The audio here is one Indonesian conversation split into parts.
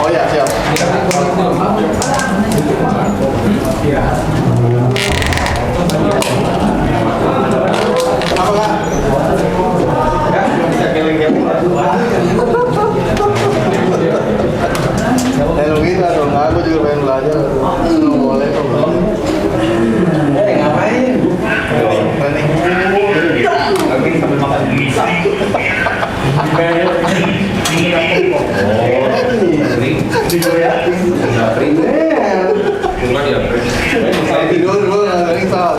Oh ya, siap. Apa Kak? Lu kita dong, aku juga pengen belajar. Nggak boleh kok. Ngapain? Planning. Lagi sambil makan bisa. Tidur ya? Saya tidur dulu, nggak salah.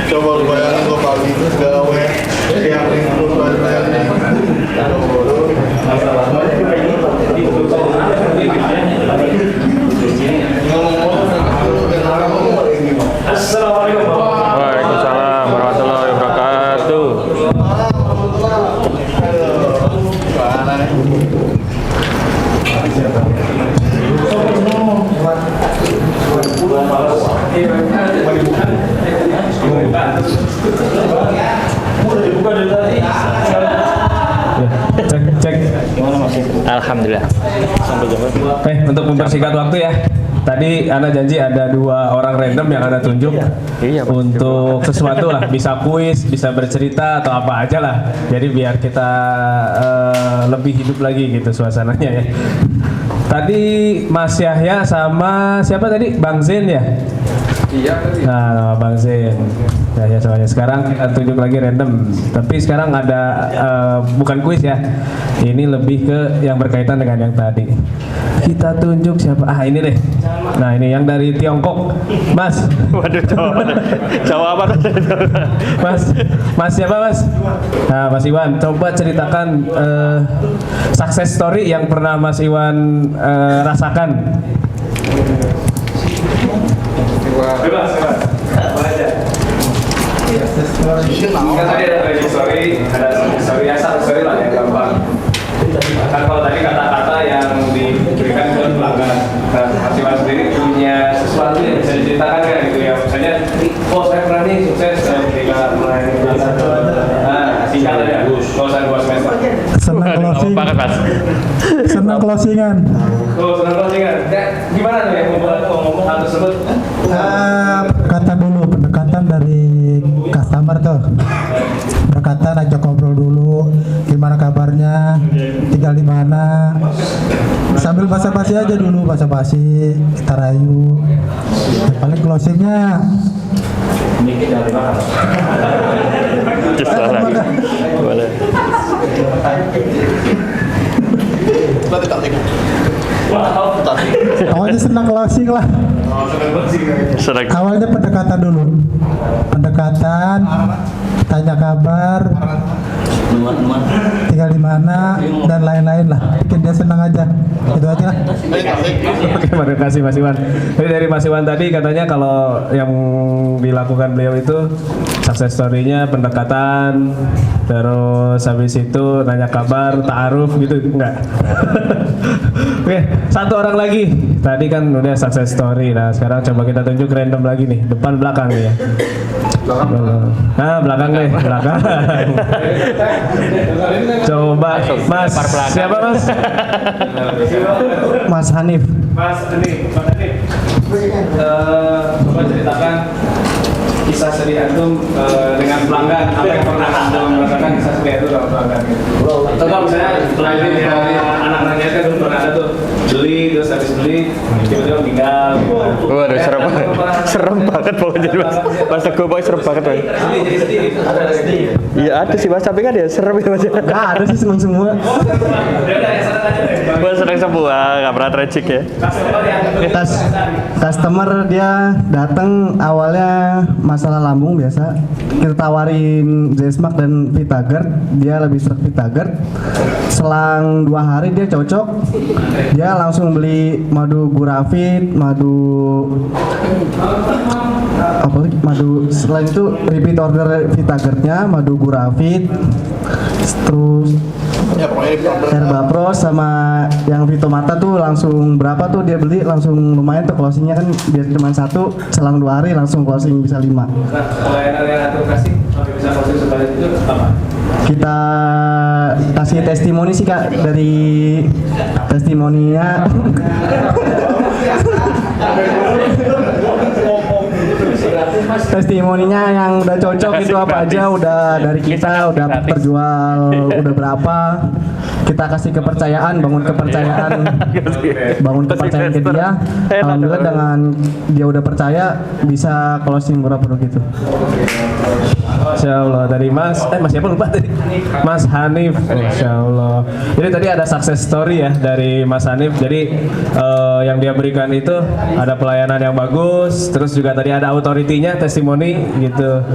Coba lu bayangin gua pagi terus gawe siang terus bayangin. Assalamualaikum. Waalaikumsalam warahmatullahi wabarakatuh. Cek. Alhamdulillah. Untuk mempersingkat waktu ya. Tadi Ana janji ada 2 orang random yang Ana tunjuk untuk sesuatu lah, bisa kuis, bisa bercerita atau apa aja lah. Jadi biar kita lebih hidup lagi gitu suasananya ya. Tadi Mas Yahya sama siapa tadi? Bang Zen ya? Iya tadi. Nah, Bang Zen. Ya soalnya sekarang kita tunjuk lagi random. Tapi sekarang ada bukan kuis ya. Ini lebih ke yang berkaitan dengan yang tadi. Kita tunjuk siapa? Ah ini deh. Nah ini yang dari Tiongkok, Mas. Waduh, Jawa apa? Mas siapa Mas? Nah Mas Iwan, coba ceritakan success story yang pernah Mas Iwan rasakan. Bebas. Boleh aja. Kan tadi ada story ya, satu story lah yang gampang. Kan kalau tadi kata-kata yang diberikan buat pelanggan, Mas Iwan sendiri punya sesuatu yang bisa diceritakan kan gitu ya, misalnya, saya pernah nih sukses ketika melayani pelanggan. Nah, singkat aja, nggak usah 2 semester. Senang closing. Banget Mas. Senang closingan. Senang closingan. Gimana tuh yang membuat ngomong hal tersebut? Pendekatan dari customer tuh. Pendekatan ajak ngobrol dulu, gimana kabarnya, tinggal di mana. Sambil basa-basi aja dulu, basa-basi, kita rayu. Yang paling closingnya Boleh. awalnya senang closing lah. Awalnya pendekatan dulu, tanya kabar, tinggal di mana dan lain-lain lah, bikin dia senang aja. Itu aja. Oke, terima kasih Mas Iwan. Jadi dari Mas Iwan tadi katanya kalau yang dilakukan beliau itu success story-nya pendekatan, terus habis itu nanya kabar, ta'aruf gitu, enggak? Oke, satu orang lagi. Tadi kan udah success story. Nah, sekarang coba kita tunjuk random lagi nih, depan belakang nih ya. Nah, belakang deh, belakang. Coba Mas, siapa Mas? Mas Hanif. Coba ceritakan kisah sedih antum dengan pelanggan, apa yang pernah antum merasakan kisah sedih itu dengan pelanggan gitu. Contoh misalnya pelanggan dari anak-anaknya kan dulu pernah ada tuh beli, terus habis beli tiba-tiba meninggal gitu. Waduh, serem banget pokoknya Mas. Mas Teguh pokoknya serem banget Mas. Sedih, ada sedih. Iya ada sih Mas, tapi kan ya serem ya Mas. Nggak ada sih, senang semua. Udah ya, sana aja deh. Gue seneng semua, nggak pernah tragik ya. Customer dia datang awalnya masalah lambung biasa, kita tawarin Zesmax dan Vitagard, dia lebih serak Vitagard. Selang 2 hari dia cocok, dia langsung beli madu Gurafit, selain itu repeat order Vitagardnya, madu Gurafit, terus Ya pokoknya di problem. Herba Pro sama yang Vito Mata tuh langsung berapa tuh dia beli langsung lumayan tuh closingnya kan biar cuma 1 selang 2 hari langsung closing bisa 5. Nah, pelayanan yang atur kasih kalau bisa closing sebanyak itu apa? Kita kasih testimoni sih Kak dari testimoninya. Testimoninya yang udah cocok itu apa aja udah dari kita udah terjual udah berapa kita kasih kepercayaan bangun kepercayaan ke dia. Alhamdulillah dengan dia udah percaya bisa closing berapa gitu. Masya Allah dari Mas siapa lupa tadi? Mas Hanif. Masya Allah. Jadi tadi ada success story ya dari Mas Hanif. Jadi yang dia berikan itu ada pelayanan yang bagus, terus juga tadi ada autoritinya, testimoni gitu.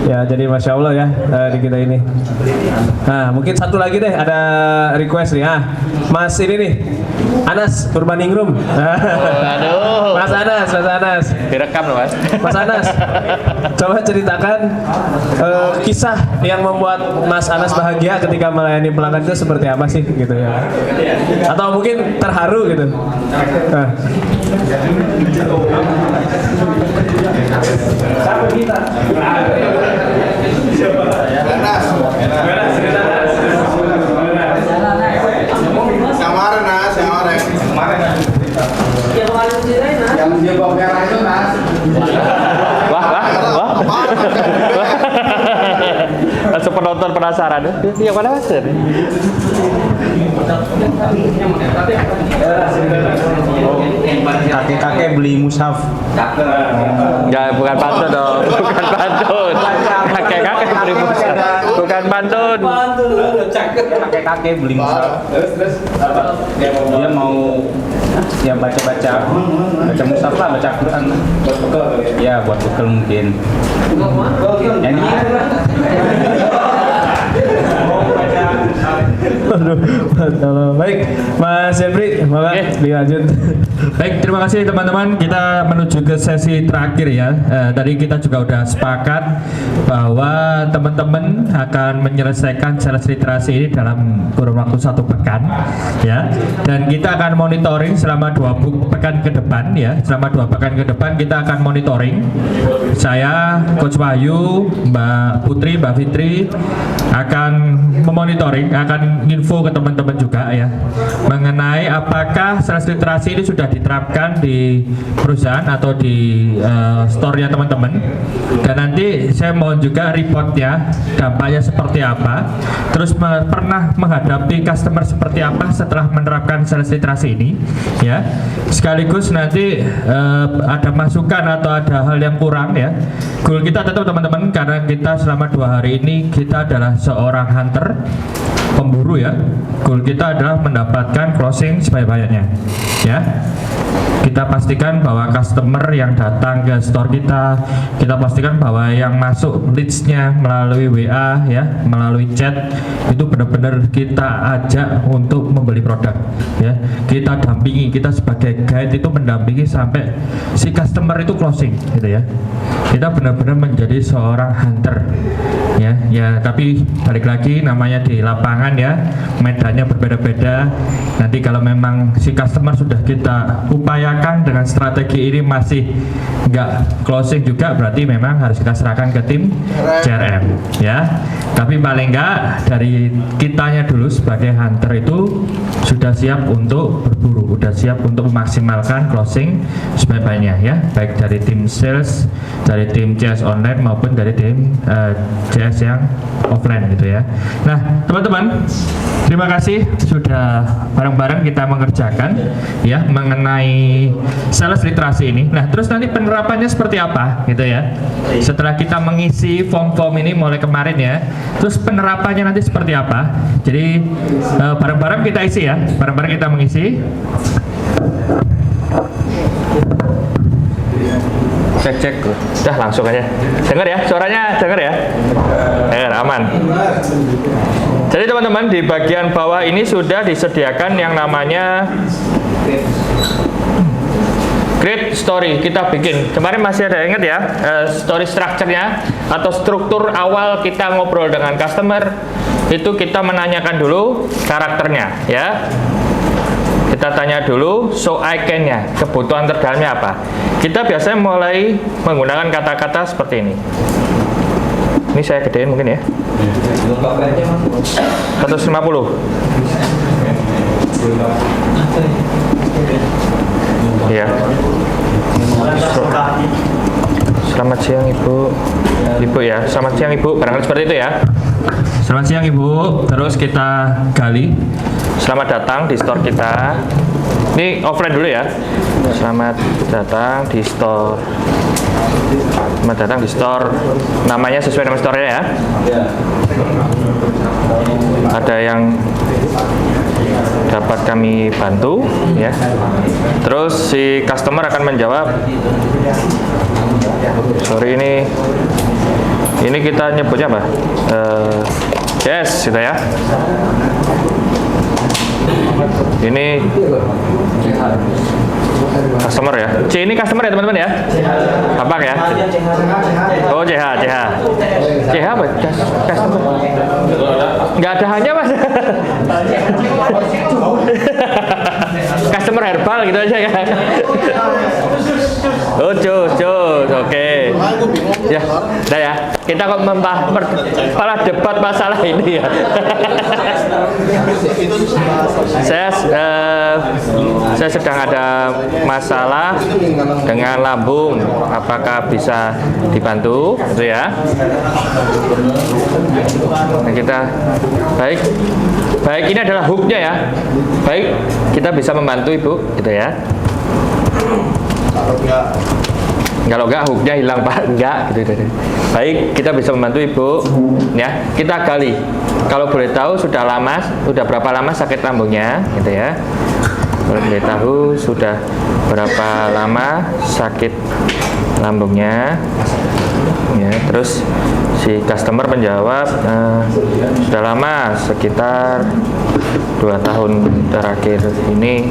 Ya jadi Masya Allah ya di kita ini. Nah mungkin satu lagi deh ada request nih. Mas ini nih Anas Purbaningrum. Aduh. Mas Anas. Direkam loh Mas. Mas Anas, coba ceritakan kisah yang membuat Mas Anas bahagia ketika melayani pelanggan itu seperti apa sih gitu ya? Atau mungkin terharu gitu? Nah. Kemarin Nas, yang dia bawa merah itu Nas. Wah. Langsung penonton penasaran. Yang mana Mas? Kakek-kakek beli mushaf. Ya bukan pantun dong. Bukan pantun. Kakek-kakek beli mushaf. Bukan pantun. Kakek-kakek beli mushaf. Terus apa? Dia mau ya baca mushaf lah, baca Quran. Buat bekal kali ya? Ya buat bekal mungkin. Ini Aduh, baik Mas Jeffrey, maka dilanjut. Baik, terima kasih teman-teman. Kita menuju ke sesi terakhir ya. Tadi kita juga udah sepakat bahwa teman-teman akan menyelesaikan sales literasi ini dalam kurun waktu 1 pekan, ya. Dan kita akan monitoring selama 2 pekan ke depan, ya. Selama 2 pekan ke depan kita akan monitoring. Saya, Coach Wahyu, Mbak Putri, Mbak Fitri akan memonitoring, akan info ke teman-teman juga ya mengenai apakah sales literasi ini sudah diterapkan di perusahaan atau di store-nya teman-teman. Dan nanti saya mohon juga reportnya dampaknya seperti apa, terus pernah menghadapi customer seperti apa setelah menerapkan sales literasi ini ya. Sekaligus nanti ada masukan atau ada hal yang kurang ya. Goal kita tetap teman-teman, karena kita selama 2 hari ini kita adalah seorang hunter, pemburu ya. Goal kita adalah mendapatkan closing sebanyak-banyaknya ya. Kita pastikan bahwa customer yang datang ke store kita pastikan bahwa yang masuk leads-nya melalui WA ya, melalui chat itu benar-benar kita ajak untuk membeli produk ya. Kita dampingi, kita sebagai guide itu mendampingi sampai si customer itu closing gitu ya. Kita benar-benar menjadi seorang hunter ya. Ya, tapi balik lagi namanya di lapangan ya, medannya berbeda-beda. Nanti kalau memang si customer sudah kita upayakan dengan strategi ini masih nggak closing juga, berarti memang harus kita serahkan ke tim CRM ya. Tapi paling nggak dari kitanya dulu sebagai hunter itu sudah siap untuk berburu, sudah siap untuk memaksimalkan closing sebanyak-banyaknya ya, baik dari tim sales, dari tim CS online maupun dari tim CS yang offline gitu ya. Nah teman-teman, terima kasih sudah bareng-bareng kita mengerjakan ya mengenai sales literasi ini. Nah terus nanti penerapannya seperti apa gitu ya. Setelah kita mengisi form-form ini mulai kemarin ya, terus penerapannya nanti seperti apa. Jadi bareng-bareng kita isi ya, bareng-bareng kita mengisi. Cek. Udah langsung aja. Dengar ya, suaranya dengar ya. Dengar, aman. Jadi teman-teman di bagian bawah ini sudah disediakan yang namanya Great Story. Kita bikin. Kemarin masih ada ingat ya, story structure-nya atau struktur awal kita ngobrol dengan customer. itu kita menanyakan dulu karakternya ya. Kita tanya dulu so I can-nya, kebutuhan terdalamnya apa. Kita biasanya mulai menggunakan kata-kata seperti ini. Ini saya gedein mungkin ya. 150. Ya. Selamat siang Ibu. Ibu ya, selamat siang Ibu. Barangkali seperti itu ya. Selamat siang Ibu. Terus kita gali. Selamat datang di store kita. Ini offline dulu ya. Selamat datang di store. Selamat datang di store. Namanya sesuai nama store-nya ya. Ada yang dapat kami bantu ya. Terus si customer akan menjawab, sorry ini kita nyebutnya apa? Yes gitu ya. Ini customer ya. C ini customer ya teman-teman ya. Apa ya? Oh CH apa? Customer. Nggak ada hanya mas. Customer herbal gitu aja ya. Oh cus, oke. Ya, udah ya. Kita kok malah debat masalah ini ya. Saya sedang ada masalah dengan lambung, apakah bisa dibantu gitu ya. Nah, kita baik ini adalah hooknya ya. Baik, kita bisa membantu Ibu gitu ya. Kalau enggak hooknya hilang Pak, enggak gitu. Baik, kita bisa membantu Ibu ya. Kita gali. Kalau boleh tahu sudah berapa lama sakit lambungnya gitu ya. Kalau boleh tahu sudah berapa lama sakit lambungnya ya. Terus si customer menjawab sudah lama, sekitar 2 tahun terakhir ini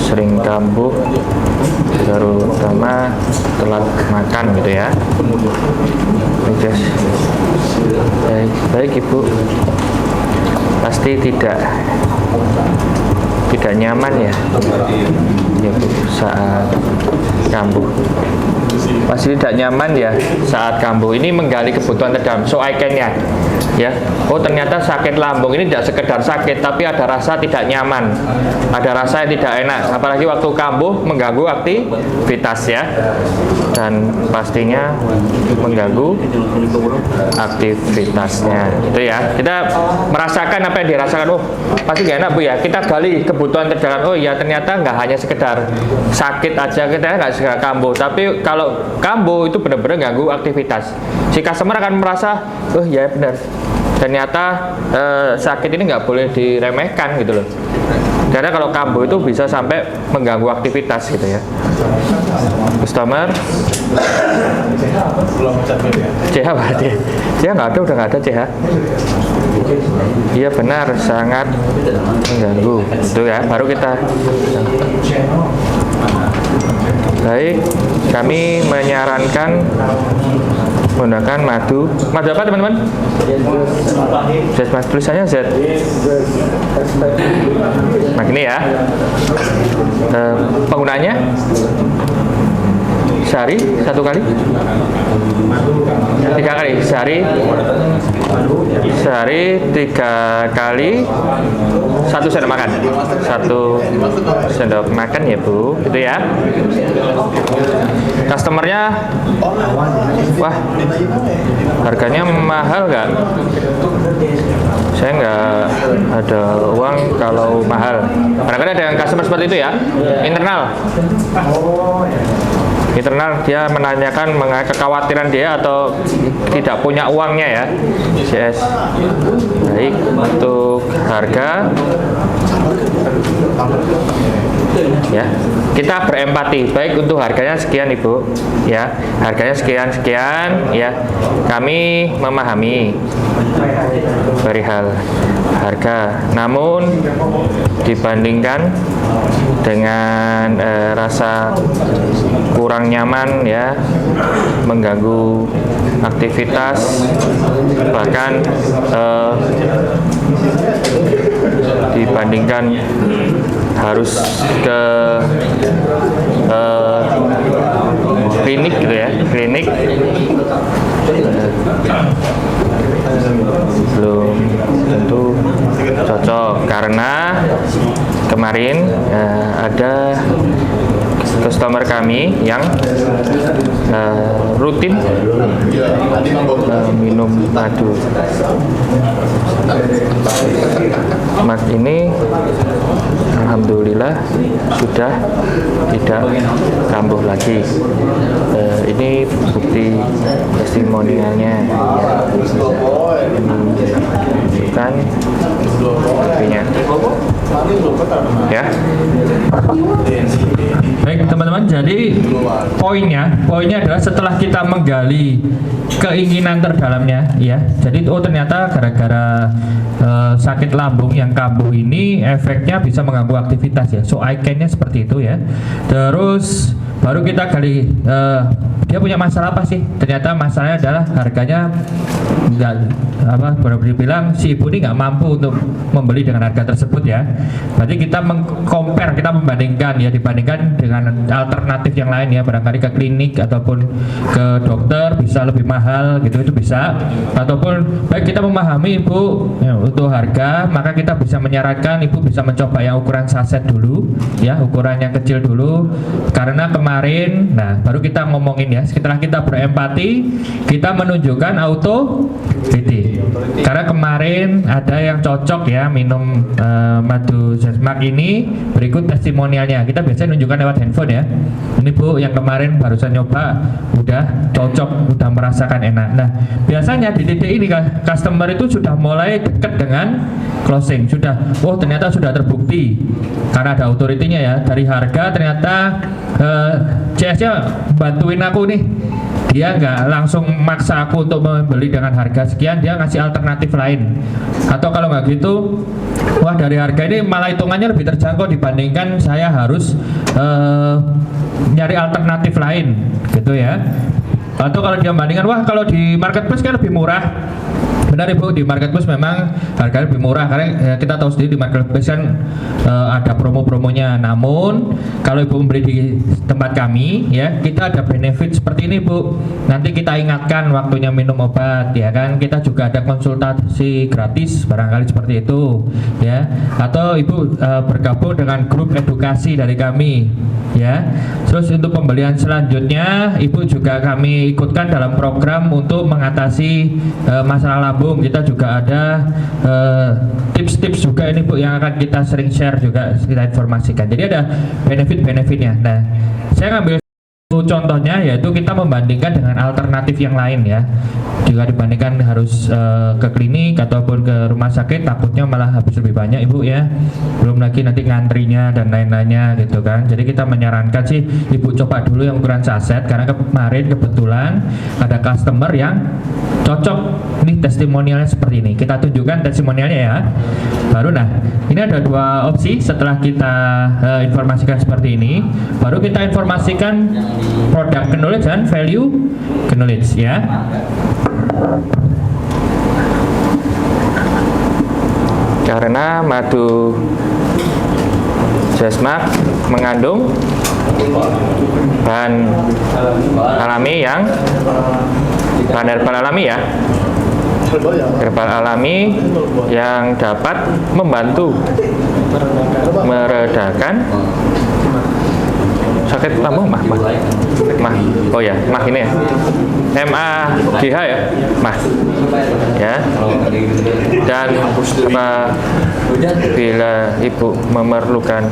sering kambuh, terutama telat makan gitu ya. Baik Ibu, pasti tidak nyaman ya Bu, saat kambuh. Pasti tidak nyaman ya saat kambuh. Ini menggali kebutuhan terdalam, so I can-nya ya. Oh ternyata sakit lambung ini tidak sekedar sakit, tapi ada rasa tidak nyaman, ada rasa yang tidak enak, apalagi waktu kambuh mengganggu aktivitas ya, dan pastinya mengganggu aktivitasnya itu ya. Kita merasakan apa yang dirasakan, oh pasti gak enak Bu ya. Kita gali kebutuhan terdalam, oh ya ternyata nggak hanya sekedar sakit aja, kita nggak sekedar kambuh, tapi kalau kambuh itu benar-benar ganggu aktivitas. Si customer akan merasa, oh ya benar, ternyata sakit ini nggak boleh diremehkan gitu loh, karena kalau kambuh itu bisa sampai mengganggu aktivitas gitu ya. Customer CH berarti CH nggak ada, udah nggak ada CH. Iya benar, sangat mengganggu itu ya. Baru kita baik, kami menyarankan menggunakan madu apa teman-teman? Z, tulisannya Z. Nah ini ya, penggunaannya sehari 1 kali, 3 kali sehari 3 kali, 1 sendok makan, 1 sendok makan ya Bu, gitu ya. Customernya, wah harganya mahal nggak? Saya nggak ada uang kalau mahal. Kadang-kadang ada yang customer seperti itu ya, internal dia menanyakan mengenai kekhawatiran dia atau tidak punya uangnya ya. CS. Baik, untuk harga ya, kita berempati. Baik, untuk harganya sekian Ibu ya, harganya sekian ya. Kami memahami perihal harga, namun dibandingkan dengan merasa kurang nyaman ya, mengganggu aktivitas, bahkan dibandingkan harus ke klinik gitu ya, klinik belum tentu cocok, karena kemarin ada customer kami yang rutin minum madu. Mat ini alhamdulillah sudah tidak kambuh lagi. Ini bukti testimonialnya menunjukkan buktinya ya. Baik teman-teman, jadi poinnya adalah setelah kita menggali keinginan terdalamnya ya, jadi ternyata gara-gara sakit lambung yang kambuh ini efeknya bisa mengganggu aktivitas ya, so ICANN-nya seperti itu ya. Terus baru kita gali dia punya masalah apa sih? Ternyata masalahnya adalah harganya nggak boleh dibilang si ibu ini nggak mampu untuk membeli dengan harga tersebut ya. Berarti kita mengcompare, kita membandingkan ya, dibandingkan dengan alternatif yang lain ya, barangkali ke klinik ataupun ke dokter bisa lebih mahal gitu, itu bisa. Ataupun baik kita memahami ibu ya, untuk harga, maka kita bisa menyarankan ibu bisa mencoba yang ukuran saset dulu ya, ukuran yang kecil dulu, karena kemarin nah baru kita ngomongin ya, setelah kita berempati kita menunjukkan auto PT. Karena kemarin ada yang cocok ya minum madu Zesmax ini, berikut testimonialnya. Kita biasanya nunjukkan lewat handphone ya. Ini Bu yang kemarin barusan nyoba udah cocok, udah merasakan enak. Nah biasanya di titik ini customer itu sudah mulai dekat dengan closing, sudah oh ternyata sudah terbukti karena ada autoritinya ya, dari harga ternyata CS-nya bantuin aku nih, dia nggak langsung maksa aku untuk membeli dengan harga sekian, dia ngasih alternatif lain. Atau kalau nggak gitu, wah dari harga ini malah hitungannya lebih terjangkau dibandingkan saya harus nyari alternatif lain gitu ya. Atau kalau dia bandingkan, wah kalau di marketplace kan lebih murah. Benar Ibu, di marketplace memang harganya lebih murah karena kita tahu sendiri di marketplace kan ada promo-promonya. Namun kalau Ibu membeli di tempat kami ya, kita ada benefit seperti ini Bu. Nanti kita ingatkan waktunya minum obat ya kan. Kita juga ada konsultasi gratis barangkali seperti itu ya. Atau Ibu bergabung dengan grup edukasi dari kami ya. Terus untuk pembelian selanjutnya Ibu juga kami ikutkan dalam program untuk mengatasi masalah lambung. Kita juga ada tips-tips juga ini Bu yang akan kita sering share juga, kita informasikan. Jadi ada benefit-benefitnya. Nah, saya ngambil contohnya yaitu kita membandingkan dengan alternatif yang lain ya. Jika dibandingkan harus ke klinik ataupun ke rumah sakit, takutnya malah habis lebih banyak Ibu ya. Belum lagi nanti ngantrinya dan lain-lainnya gitu kan. Jadi kita menyarankan sih Ibu coba dulu yang ukuran saset, karena kemarin kebetulan ada customer yang cocok nih testimonialnya seperti ini. Kita tunjukkan testimonialnya ya. Baru nah, ini ada dua opsi setelah kita informasikan seperti ini, baru kita informasikan produk knowledge dan value knowledge ya. Karena madu Zesmax mengandung bahan alami yang bahan herbal alami ya, herbal alami yang dapat membantu meredakan sakit lambung mah oh ya mah ini ya MAGH ya mah ya. Dan bila Ibu memerlukan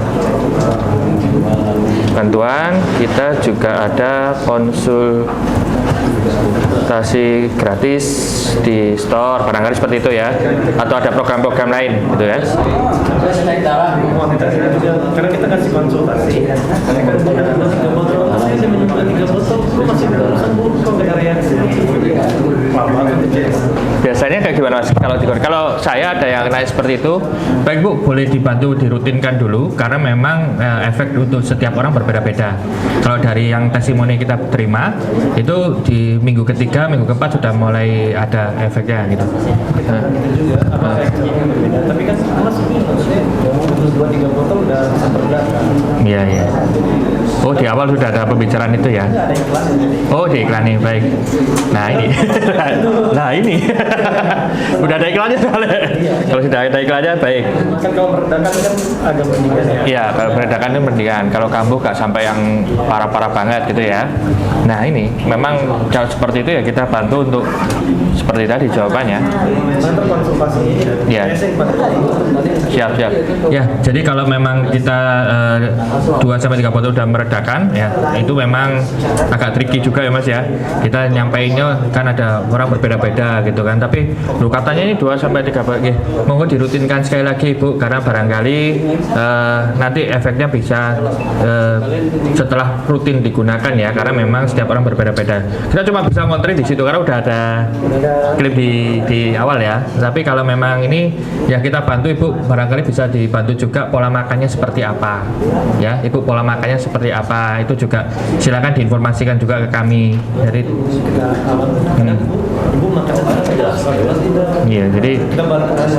bantuan, kita juga ada konsultasi gratis di store barangkali seperti itu ya, atau ada program-program lain gitu ya. Karena kita kasih konsultasi, saya menyumbang 3 botol, masih belum sembuh, kok nggak ada reaksi? Biasanya kayak gimana Mas? Kalau saya ada yang naik seperti itu, Baik Bu, boleh dibantu dirutinkan dulu karena memang efek untuk setiap orang berbeda-beda. Kalau dari yang testimoni kita terima itu di minggu ketiga, minggu keempat sudah mulai ada efeknya gitu. Tapi kan mas maksudnya 2-3 botol udah bisa berat. Iya iya. Oh di awal sudah ada pembicaraan itu ya? Ada iklan. Oh di iklannya baik. Nah ini, nah ini, udah ada iklannya soalnya. Kalau sudah ada iklannya baik. Kan kalau meredakan kan agak mendingan ya. Iya, kalau meredakan itu mendingan. Kalau kambuh nggak sampai yang parah-parah banget gitu ya. Nah ini, memang kalau seperti itu ya kita bantu untuk seperti tadi jawabannya. Nanti konsultasi Iya. Siap. Ya, jadi kalau memang kita 2-3 botol udah meredakan ya, itu memang agak tricky juga ya Mas ya. Kita nyampeinnya kan ada orang berbeda-beda gitu kan. Tapi lu katanya ini 2-3 botol. Monggo dirutinkan sekali lagi Bu, karena barangkali nanti efeknya bisa setelah rutin digunakan ya, karena memang setiap orang berbeda-beda. Kita cuma bisa monitoring di situ karena udah ada klip di awal ya. Tapi kalau memang ini ya kita bantu Ibu, barangkali bisa dibantu juga pola makannya seperti apa ya. Ibu pola makannya seperti apa itu juga silakan diinformasikan juga ke kami. Jadi Ibu makannya tidak. iya jadi Kita bantu lagi.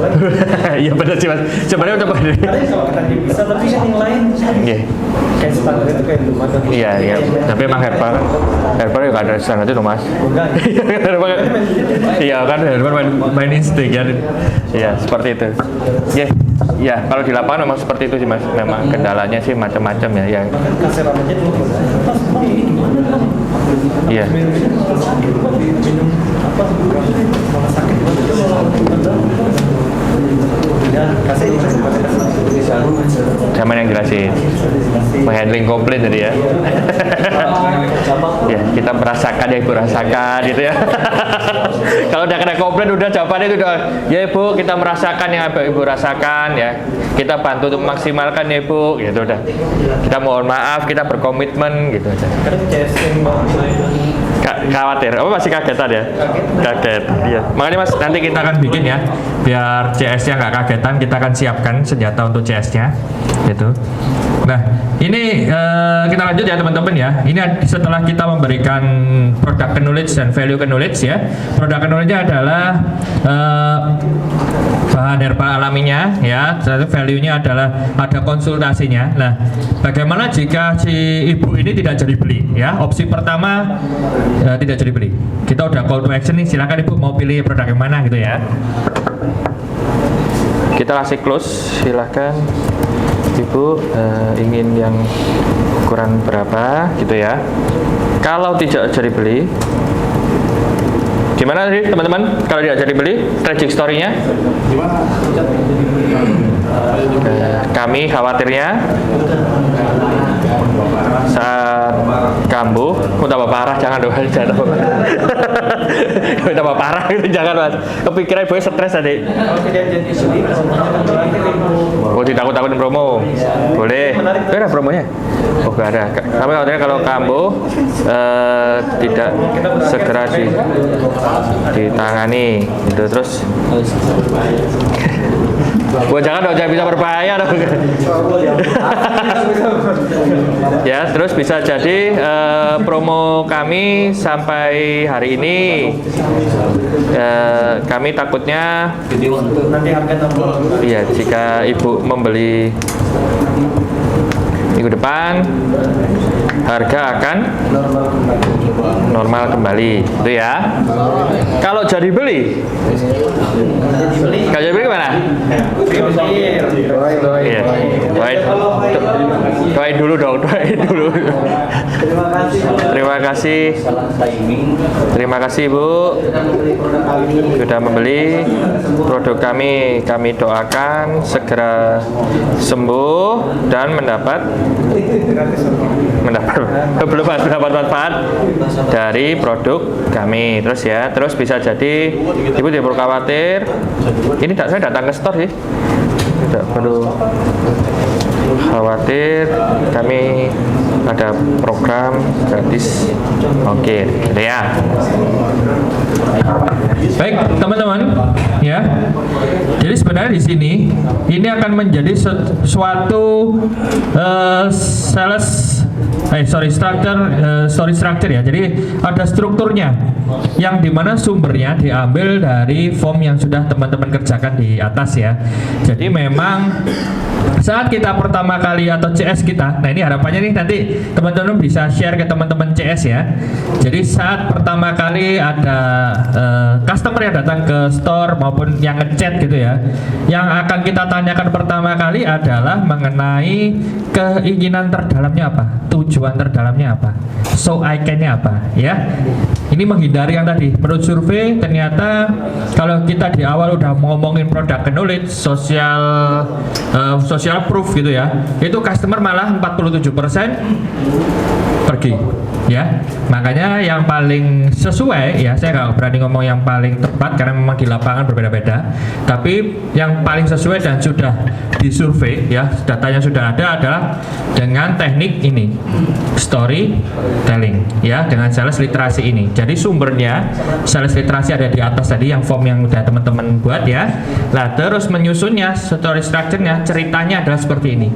iya benar sih Mas. Sebenarnya untuk Ada kalau kita bisa, tapi kan yang lain iya. kayak standar itu kayak belum ada. Iya. Tapi emang herbal juga ada standar itu Mas. Enggak. Iya kan herbal main insting ya. Iya seperti itu. Ya kalau di lapangan memang seperti itu sih Mas. Memang kendalanya sih macam-macam ya. Kasih ramenya dulu. Mas, ini gimana? Iya. Minum apa? Malah sakit banget. Ya, kasih Zaman yang jelasin menghandling komplain tadi ya. Ya kita merasakan ya Ibu rasakan gitu ya. Kalau udah kena komplain udah jawabannya itu udah ya Ibu kita merasakan yang Ibu rasakan ya. Kita bantu untuk memaksimalkan ya Ibu gitu udah. Kita mohon maaf, kita berkomitmen gitu aja. Kadang casing Khawatir, apa masih kagetan ya? Kaget, iya. Makanya Mas nanti kita akan bikin ya, biar CS-nya nggak kagetan, kita akan siapkan senjata untuk CS-nya, gitu. Nah, ini kita lanjut ya teman-teman ya. Ini setelah kita memberikan product knowledge dan value knowledge ya. Product knowledge-nya adalah bahan herbal alaminya ya. Satu value-nya adalah ada konsultasinya. Nah, bagaimana jika si ibu ini tidak jadi beli ya? Opsi pertama tidak jadi beli. Kita udah call to action nih. Silakan ibu mau pilih produk yang mana gitu ya. Kita kasih close, silakan. Ibu ingin yang ukuran berapa gitu ya. Kalau tidak jadi beli, gimana sih teman-teman? Kalau tidak jadi beli, tragic story-nya? Kami khawatirnya saat kambuh, tambah parah, jangan dong, jangan tambah parah gitu, jangan Mas. Kepikiran ibu stres tadi. Oh, ditakut-takutin promo, boleh. Ada promonya? Oh, nggak ada. Kami khawatirnya kalau kambuh tidak segera ditangani, gitu terus. Jangan dong, jangan bisa berbahaya dong. Ya, terus bisa jadi promo kami sampai hari ini kami takutnya iya jika ibu membeli minggu depan harga akan normal kembali itu ya. Kalau jadi beli gimana? Iya. Doain dulu dong, doain dulu. Terima kasih Bu sudah membeli produk kami. Kami doakan segera sembuh dan mendapat manfaat dari produk kami. Terus ya, terus bisa jadi ibu tidak perlu khawatir. Ini saya datang ke store sih, tidak perlu khawatir, kami ada program gratis ongkir, gitu ya. Baik, teman-teman, ya. Jadi sebenarnya di sini ini akan menjadi suatu structure ya. Jadi ada strukturnya yang dimana sumbernya diambil dari form yang sudah teman-teman kerjakan di atas ya. Jadi memang saat kita pertama kali atau CS kita, nah ini harapannya nih nanti teman-teman bisa share ke teman-teman CS ya. Jadi saat pertama kali ada customer yang datang ke store maupun yang ngechat gitu ya, yang akan kita tanyakan pertama kali adalah mengenai keinginan terdalamnya apa, tujuan terdalamnya apa, so I can-nya apa ya. Ini menghindari yang tadi, menurut survei ternyata kalau kita di awal udah ngomongin product knowledge, social proof gitu ya, itu customer malah 47% pergi ya. Makanya yang paling sesuai ya, saya nggak berani ngomong yang paling tepat karena memang di lapangan berbeda-beda, tapi yang paling sesuai dan sudah disurvei ya, datanya sudah ada adalah dengan teknik ini, storytelling ya, dengan sales literasi ini. Jadi sumbernya sales literasi ada di atas tadi, yang form yang udah teman-teman buat ya. Nah terus menyusunnya, story structure-nya, ceritanya adalah seperti ini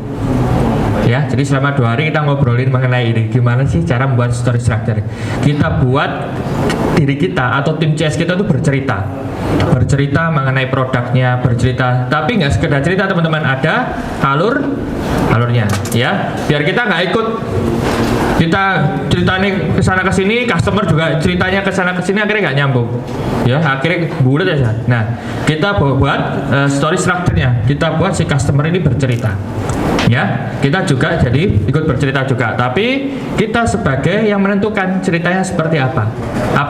ya. Jadi selama 2 hari kita ngobrolin mengenai ini, gimana sih cara membuat story structure. Kita buat diri kita atau tim CS kita itu bercerita mengenai produknya, bercerita, tapi nggak sekedar cerita teman-teman, ada alurnya ya, biar kita nggak ikut kita ceritanya kesana kesini, customer juga ceritanya kesana kesini, akhirnya nggak nyambung ya, akhirnya bulat aja. Nah kita buat story structure-nya, kita buat si customer ini bercerita ya, kita juga jadi ikut bercerita juga, tapi kita sebagai yang menentukan ceritanya seperti apa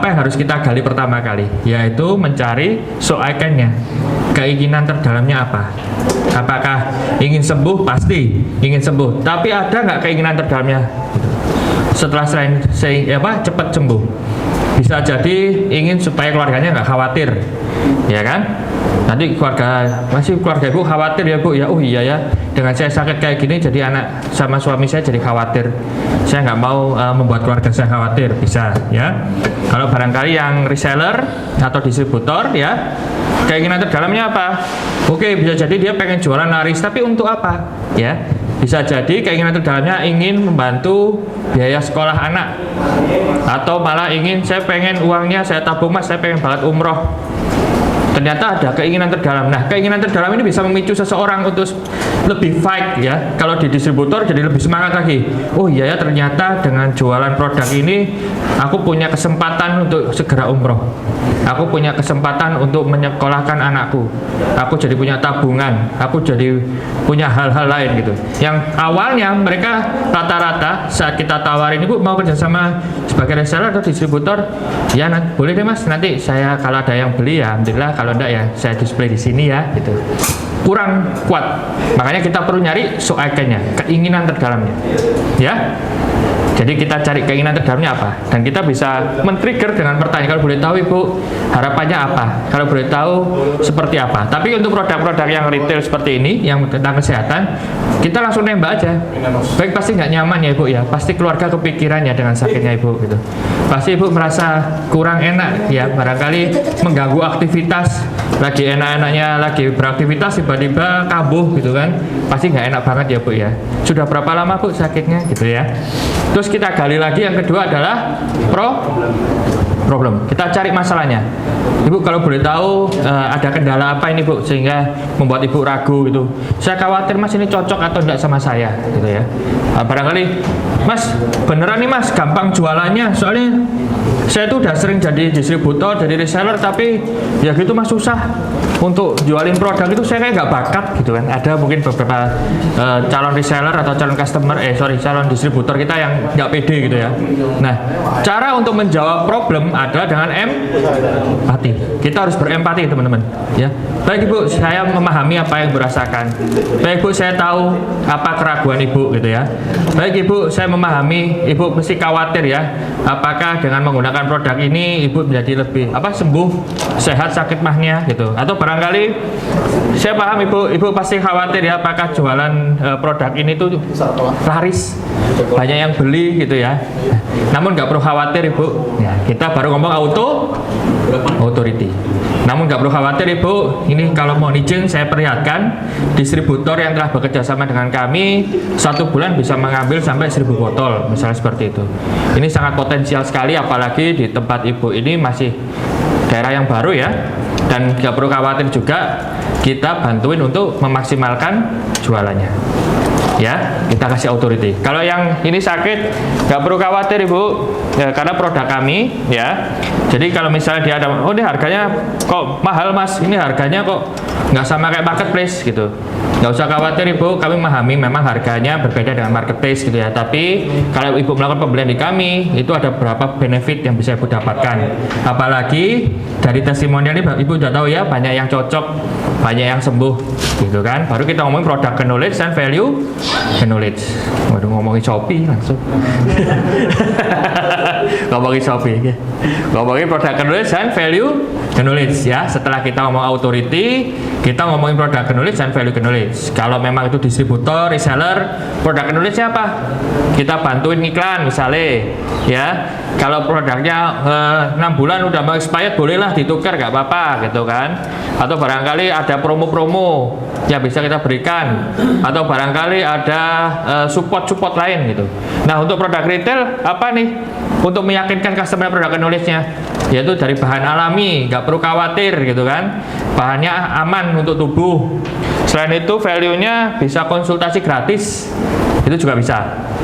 yang harus kita gali pertama kali, yaitu mencari so I can-nya, keinginan terdalamnya apa. Apakah ingin sembuh? Pasti ingin sembuh, tapi ada nggak keinginan terdalamnya setelah cepat sembuh? Bisa jadi ingin supaya keluarganya nggak khawatir ya kan, nanti keluarga ibu khawatir ya bu ya, oh iya ya, dengan saya sakit kayak gini jadi anak sama suami saya jadi khawatir, saya nggak mau membuat keluarga saya khawatir, bisa ya. Kalau barangkali yang reseller atau distributor ya, keinginan terdalamnya apa? Oke, bisa jadi dia pengen jualan laris, tapi untuk apa ya. Bisa jadi keinginan terdalamnya ingin membantu biaya sekolah anak, atau malah ingin, saya pengen uangnya saya tabung mas, saya pengen banget umroh. Ternyata ada keinginan terdalam. Nah, keinginan terdalam ini bisa memicu seseorang untuk lebih fight ya. Kalau di distributor jadi lebih semangat lagi. Oh iya ya, ternyata dengan jualan produk ini aku punya kesempatan untuk segera umroh. Aku punya kesempatan untuk menyekolahkan anakku. Aku jadi punya tabungan. Aku jadi punya hal-hal lain gitu. Yang awalnya mereka rata-rata saat kita tawarin, ibu mau kerjasama sebagai reseller atau distributor, ya boleh deh mas, nanti saya kalau ada yang beli ya alhamdulillah, kalau enggak ya saya display di sini ya gitu. Kurang kuat, makanya kita perlu nyari so I can-nya, keinginan terdalamnya ya. Jadi kita cari keinginan terdalamnya apa, dan kita bisa men-trigger dengan pertanyaan, kalau boleh tahu ibu harapannya apa, kalau boleh tahu seperti apa. Tapi untuk produk-produk yang retail seperti ini, yang tentang kesehatan, kita langsung nembak aja. Baik, pasti nggak nyaman ya ibu ya, pasti keluarga kepikiran ya dengan sakitnya ibu gitu. Pasti ibu merasa kurang enak ya, barangkali mengganggu aktivitas, lagi enak-enaknya lagi beraktivitas tiba-tiba kambuh gitu kan, pasti nggak enak banget ya bu ya. Sudah berapa lama bu sakitnya gitu ya. Terus kita gali lagi, yang kedua adalah problem. Kita cari masalahnya. Ibu kalau boleh tahu ada kendala apa ini bu sehingga membuat ibu ragu gitu. Saya khawatir mas ini cocok atau enggak sama saya gitu ya. Barangkali mas beneran nih mas gampang jualannya, soalnya saya tuh udah sering jadi distributor, jadi reseller, tapi ya gitu mas susah untuk jualin produk itu, saya kayak nggak bakat gitu kan. Ada mungkin beberapa calon reseller atau calon customer calon distributor kita yang nggak pede gitu ya. Nah, cara untuk menjawab problem adalah dengan empati. Kita harus berempati teman-teman ya. Baik Ibu, saya memahami apa yang Ibu rasakan. Baik Ibu, saya tahu apa keraguan Ibu gitu ya. Baik Ibu, saya memahami Ibu mesti khawatir ya, apakah dengan menggunakan produk ini Ibu menjadi lebih sembuh, sehat sakit mahnya gitu. Atau barangkali saya paham Ibu pasti khawatir ya, apakah jualan produk ini tuh laris, banyak yang beli gitu ya. Namun nggak perlu khawatir Ibu ya, kita baru ngomong authority. Namun nggak perlu khawatir Ibu, ini kalau mau izin saya perlihatkan distributor yang telah bekerja sama dengan kami 1 bulan bisa mengambil sampai 1000 botol misalnya seperti itu. Ini sangat potensial sekali, apalagi di tempat Ibu ini masih daerah yang baru ya, dan nggak perlu khawatir juga, kita bantuin untuk memaksimalkan jualannya ya, kita kasih authority. Kalau yang ini sakit nggak perlu khawatir Ibu ya, karena produk kami ya. Jadi kalau misalnya dia ada, oh ini harganya kok mahal Mas, ini harganya kok nggak sama kayak marketplace gitu, nggak usah khawatir Ibu, kami memahami memang harganya berbeda dengan marketplace gitu ya, tapi kalau Ibu melakukan pembelian di kami itu ada beberapa benefit yang bisa Ibu dapatkan. Apalagi dari testimonial ini Ibu udah tahu ya, banyak yang cocok, banyak yang sembuh gitu kan. Baru kita ngomongin produk knowledge dan value knowledge. Waduh, ngomongin Shopee langsung. Ngomongin Shopee ya. Ngomongin produk knowledge dan value knowledge ya. Setelah kita ngomong authority, kita ngomongin produk knowledge dan value knowledge. Kalau memang itu distributor, reseller, produk knowledge apa? Kita bantuin iklan misalnya ya. Kalau produknya 6 bulan udah mau expired, bolehlah ditukar, nggak apa-apa gitu kan. Atau barangkali ada promo-promo yang bisa kita berikan, atau barangkali ada support lain gitu. Nah, untuk produk retail apa nih? Untuk meyakinkan customer produk knowledge-nya, yaitu dari bahan alami, nggak perlu khawatir gitu kan. Bahannya aman untuk tubuh. Selain itu value-nya bisa konsultasi gratis, itu juga bisa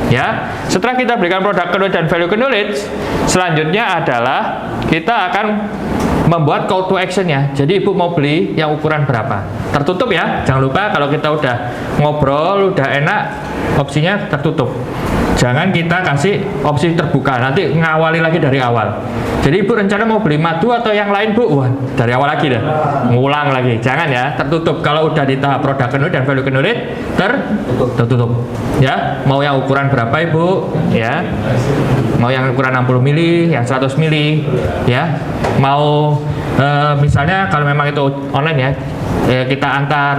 ya. Setelah kita berikan produk knowledge dan value knowledge, selanjutnya adalah kita akan membuat call to action-nya. Jadi Ibu mau beli yang ukuran berapa? Tertutup ya. Jangan lupa kalau kita udah ngobrol, udah enak, opsinya tertutup. Jangan kita kasih opsi terbuka, nanti ngawali lagi dari awal. Jadi Ibu rencana mau beli madu atau yang lain Bu? Wah, dari awal lagi dah. Ngulang lagi. Jangan ya, tertutup. Kalau udah di tahap produk knowledge dan value knowledge, tertutup. Ya, mau yang ukuran berapa Ibu? Ya. Mau yang ukuran 60 mili, yang 100 mili, ya. Mau misalnya kalau memang itu online ya, kita antar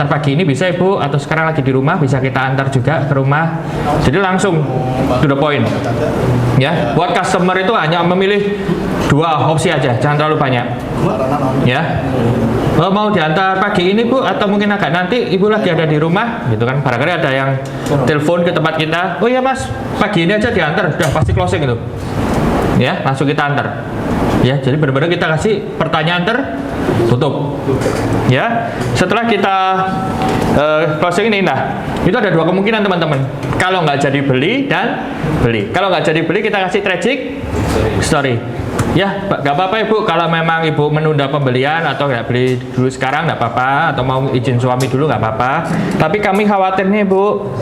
pagi ini bisa Ibu, atau sekarang lagi di rumah bisa kita antar juga ke rumah. Jadi langsung to the point ya. Buat customer itu hanya memilih 2 opsi aja, jangan terlalu banyak ya. Mau diantar pagi ini Bu, atau mungkin agak nanti Ibu lagi ada di rumah gitu kan. Barangkali ada yang telepon ke tempat kita, oh iya Mas pagi ini aja diantar, sudah pasti closing itu ya, langsung kita antar ya. Jadi benar-benar kita kasih pertanyaan tertutup ya. Setelah kita closing ini, nah itu ada 2 kemungkinan teman-teman. Kalau nggak jadi beli dan beli. Kalau nggak jadi beli, kita kasih tragic story ya. Nggak apa-apa Ibu, kalau memang Ibu menunda pembelian atau nggak beli dulu sekarang nggak apa-apa, atau mau izin suami dulu nggak apa-apa. Tapi kami khawatir nih Bu,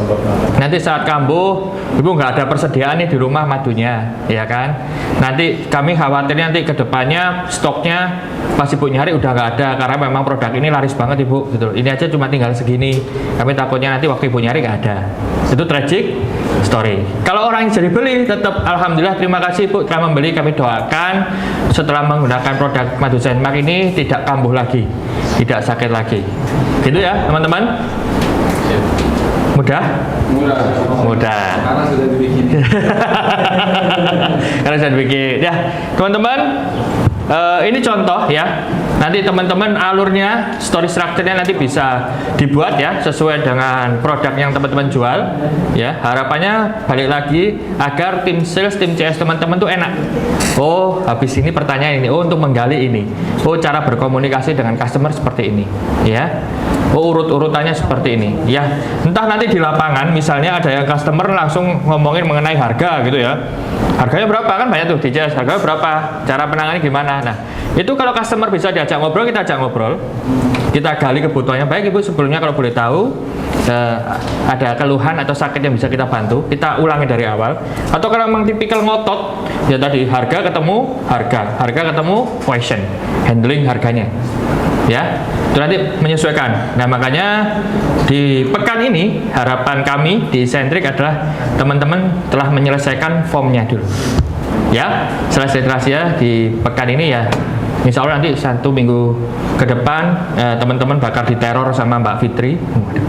nanti saat kambuh Ibu nggak ada persediaan nih di rumah madunya ya kan. Nanti kami khawatirnya nanti kedepannya stoknya pas Ibu nyari udah nggak ada, karena memang produk ini laris banget Ibu gitu. Ini aja cuma tinggal segini, kami takutnya nanti waktu Ibu nyari nggak ada. Itu tragic story. Kalau orang yang jadi beli, tetap alhamdulillah, terima kasih Ibu telah membeli. Kami doakan setelah menggunakan produk madu Zenmark ini tidak kambuh lagi, tidak sakit lagi. Gitu ya teman-teman. Mudah? Mudah. Karena sudah dibikin. Karena sudah dibikin. Ya, teman-teman, ini contoh ya. Nanti teman-teman alurnya, story structure-nya nanti bisa dibuat ya sesuai dengan produk yang teman-teman jual ya. Harapannya balik lagi agar tim sales, tim CS teman-teman tuh enak. Oh, habis ini pertanyaan ini. Oh, untuk menggali ini. Oh, cara berkomunikasi dengan customer seperti ini ya. Oh, urut-urutannya seperti ini ya. Entah nanti di lapangan misalnya ada yang customer langsung ngomongin mengenai harga gitu ya. Harganya berapa, kan banyak tuh di CS, harganya berapa, cara penangannya gimana. Nah, itu kalau customer bisa diajak ngobrol, kita ajak ngobrol. Kita gali kebutuhannya. Baik Ibu, sebelumnya kalau boleh tahu ada keluhan atau sakit yang bisa kita bantu, kita ulangi dari awal. Atau kalau memang tipikal ngotot, ya tadi harga ketemu harga ketemu question, handling harganya. Ya, itu nanti menyesuaikan. Nah, makanya di pekan ini harapan kami di Sentrik adalah teman-teman telah menyelesaikan formnya dulu. Ya, selesai rahasia di pekan ini ya. Insya Allah nanti 1 minggu ke depan teman-teman bakal diteror sama Mbak Fitri.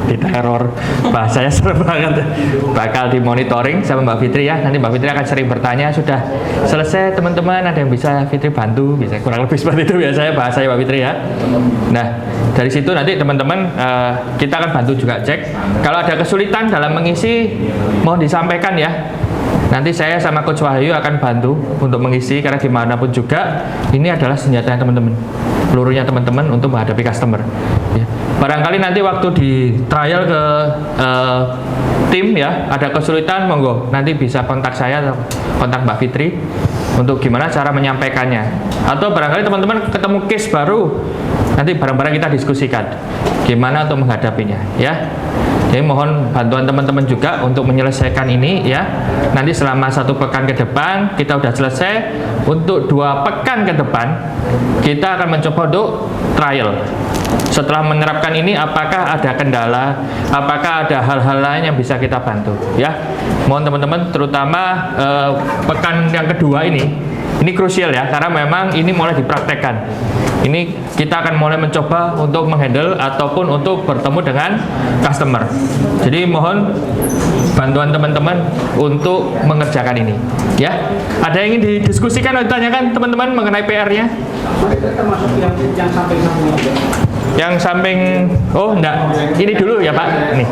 Diteror, bahasanya serem banget. Bakal dimonitoring sama Mbak Fitri ya. Nanti Mbak Fitri akan sering bertanya, sudah selesai teman-teman, ada yang bisa Fitri bantu, bisa kurang lebih seperti itu biasanya bahasanya Mbak Fitri ya. Nah, dari situ nanti teman-teman kita akan bantu juga cek. Kalau ada kesulitan dalam mengisi, mohon disampaikan ya. Nanti saya sama Coach Wahyu akan bantu untuk mengisi, karena dimanapun juga ini adalah senjata teman-teman, pelurunya teman-teman untuk menghadapi customer ya. Barangkali nanti waktu di trial ke tim ya ada kesulitan, monggo nanti bisa kontak saya atau kontak Mbak Fitri untuk gimana cara menyampaikannya. Atau barangkali teman-teman ketemu case baru, nanti bareng-bareng kita diskusikan gimana untuk menghadapinya ya. Jadi mohon bantuan teman-teman juga untuk menyelesaikan ini ya. Nanti selama 1 pekan ke depan kita udah selesai. Untuk 2 pekan ke depan kita akan mencoba untuk trial. Setelah menerapkan ini, apakah ada kendala, apakah ada hal-hal lain yang bisa kita bantu ya. Mohon teman-teman terutama pekan yang kedua ini krusial ya, karena memang ini mulai dipraktekkan. Ini kita akan mulai mencoba untuk menghandle ataupun untuk bertemu dengan customer. Jadi mohon bantuan teman-teman untuk mengerjakan ini ya. Ada yang ingin didiskusikan atau ditanyakan teman-teman mengenai PR-nya? Termasuk yang samping-samping juga. Yang samping, oh enggak, ini dulu ya Pak. Nih.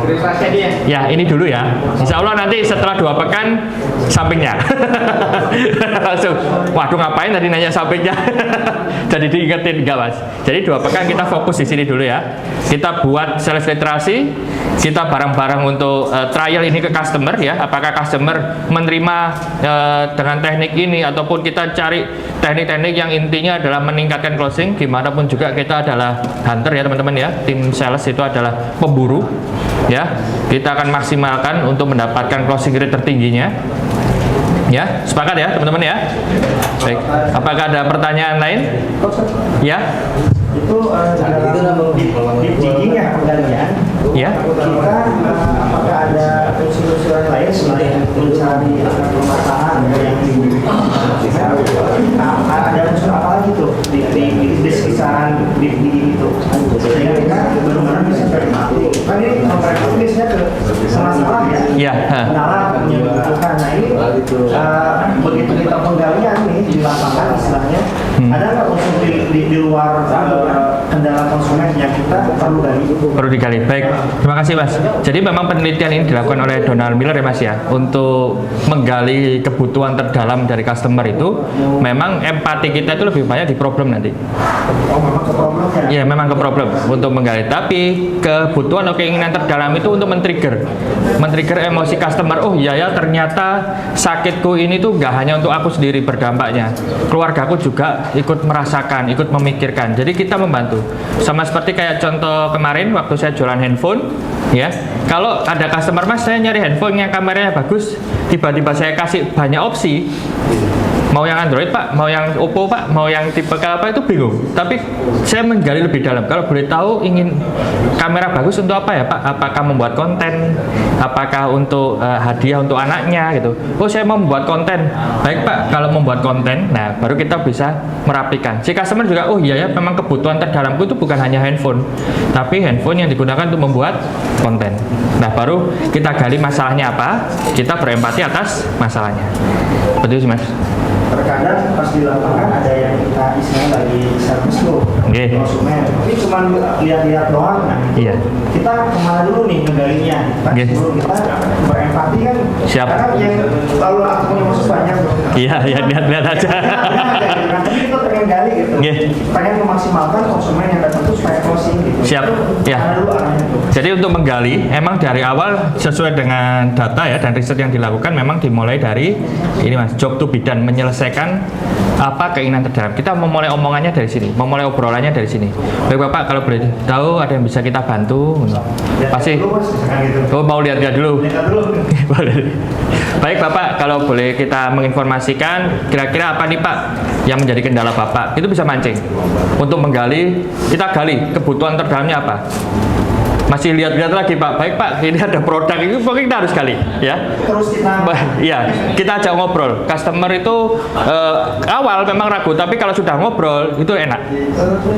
Ya, ini dulu ya. Insya Allah nanti setelah 2 pekan sampingnya. Langsung, waduh ngapain tadi nanya sampingnya? Jadi diingetin, enggak Mas. Jadi 2 pekan kita fokus di sini dulu ya. Kita buat sales literasi, kita bareng-bareng untuk trial ini ke customer ya. Apakah customer menerima dengan teknik ini, ataupun kita cari teknik-teknik yang intinya adalah meningkatkan closing. Gimana pun juga kita adalah hunter ya teman-teman ya. Tim sales itu adalah pemburu ya. Kita akan maksimalkan untuk mendapatkan closing rate tertingginya ya. Sepakat ya teman-teman ya. Baik, apakah ada pertanyaan lain? Ya. Itu dalam deep digging ya penggalian. Ya. Kita apakah ada unsur-unsur lain selain mencari permasalahan yang ada unsur apa lagi tuh di sekisaran deep digging itu? Sehingga kita benar-benar bisa menikmati. Kan ini mereka biasanya ke masalah ya. Iya. Kenalan menyebutkan. Nah ini begitu kita penggalian nih di lapangan istilahnya, ada nggak unsur di luar kendala konsumen yang kita perlu gali? Perlu digali. Baik, terima kasih Mas. Jadi memang penelitian ini dilakukan oleh Donald Miller ya Mas ya, untuk menggali kebutuhan terdalam dari customer itu. Memang empati kita itu lebih banyak di problem nanti. Oh, memang ke problem ya? Iya, memang ke problem untuk menggali. Tapi kebutuhan atau keinginan terdalam itu untuk men-trigger emosi customer. Oh iya ya, ternyata sakitku ini tuh nggak hanya untuk aku sendiri berdampaknya, keluargaku juga ikut merasakan, ikut memikirkan. Jadi kita membantu. Sama seperti kayak contoh kemarin waktu saya jualan handphone ya. Kalau ada customer, Mas saya nyari handphone yang kameranya bagus, tiba-tiba saya kasih banyak opsi, mau yang Android Pak, mau yang Oppo Pak, mau yang tipe apa, itu bingung. Tapi saya menggali lebih dalam. Kalau boleh tahu ingin kamera bagus untuk apa ya Pak? Apakah membuat konten? Apakah untuk hadiah untuk anaknya gitu? Oh saya mau membuat konten. Baik Pak, kalau membuat konten, nah baru kita bisa merapikan. Si customer juga, oh iya ya, memang kebutuhan terdalamku itu bukan hanya handphone, tapi handphone yang digunakan untuk membuat konten. Nah baru kita gali masalahnya apa, kita berempati atas masalahnya. Betul sih Mas. Terkadang pas di lapangan ada yang kita istilahnya lagi servis tuh konsumen, tapi cuma lihat-lihat doang. Nah, iya. Kita kemana dulu nih menggalinya? Sebelum kita berempati kan. Siap. Karena yang lalu aku punya maksud banyak tuh. Iya, lihat-lihat aja. Tapi kita pengen gali gitu. Nggih. pengen memaksimalkan konsumen yang datang tuh supaya closing gitu. Siap, Itu ya. mana dulu arahnya tuh? Jadi untuk menggali, emang dari awal sesuai dengan data ya dan riset yang dilakukan memang dimulai dari ini mas, job to be done, menyelesaikan apa keinginan terdalam. Kita memulai omongannya dari sini, memulai obrolannya dari sini. Baik Bapak, kalau boleh tahu ada yang bisa kita bantu? Pasti. Dulu, Mas, misalkan gitu. Oh, mau lihat-lihat dulu. Lihat dulu. Boleh. Baik Bapak, kalau boleh kita menginformasikan kira-kira apa nih Pak yang menjadi kendala Bapak? Itu bisa mancing. Untuk menggali, kita gali kebutuhan terdalamnya apa? Masih lihat-lihat lagi Pak. Baik Pak, ini ada produk ini pokoknya kita harus gali ya. Terus kita Iya, kita ajak ngobrol. Customer itu awal memang ragu, tapi kalau sudah ngobrol itu enak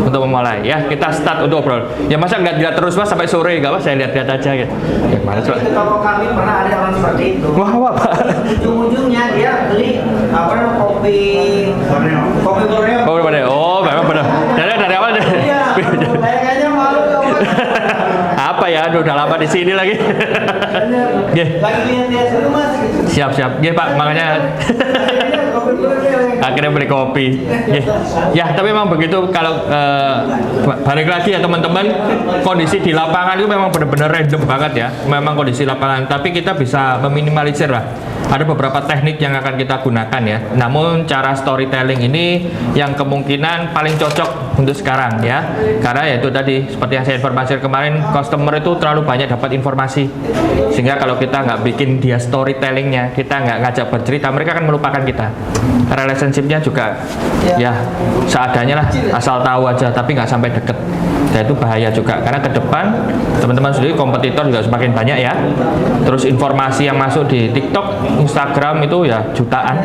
untuk memulai ya. Kita start untuk ngobrol. Ya masa nggak dilihat terus Mas sampai sore nggak Mas? Saya lihat-lihat aja gitu. Ya mana coba? di toko kami pernah ada orang seperti itu. Wah, Pak. Ujung-ujungnya dia beli apa namanya kopi Borneo. Oh, benar. Oh, memang benar. Dari awal deh. Iya, kayaknya malu Apa ya? Aduh, udah lama di sini lagi. Nggih. lagi lihat-lihat dulu Mas. Siap. Nggih, Pak. Makanya Kopi Borneo. akhirnya beli kopi. Nggih. Ya, tapi memang begitu kalau balik lagi ya teman-teman, kondisi di lapangan itu memang benar-benar random banget ya. Memang kondisi lapangan, tapi kita bisa meminimalisir lah. Ada beberapa teknik yang akan kita gunakan ya. Namun cara storytelling ini yang kemungkinan paling cocok untuk sekarang ya. Karena ya itu tadi seperti yang saya informasikan kemarin, customer itu terlalu banyak dapat informasi. Sehingga kalau kita nggak bikin dia storytellingnya, kita nggak ngajak bercerita, mereka akan melupakan kita. Relationship-nya juga ya seadanya lah, asal tahu aja tapi nggak sampai deket. Dan itu bahaya juga karena ke depan teman-teman sendiri kompetitor juga semakin banyak ya. Terus informasi yang masuk di TikTok, Instagram itu ya jutaan.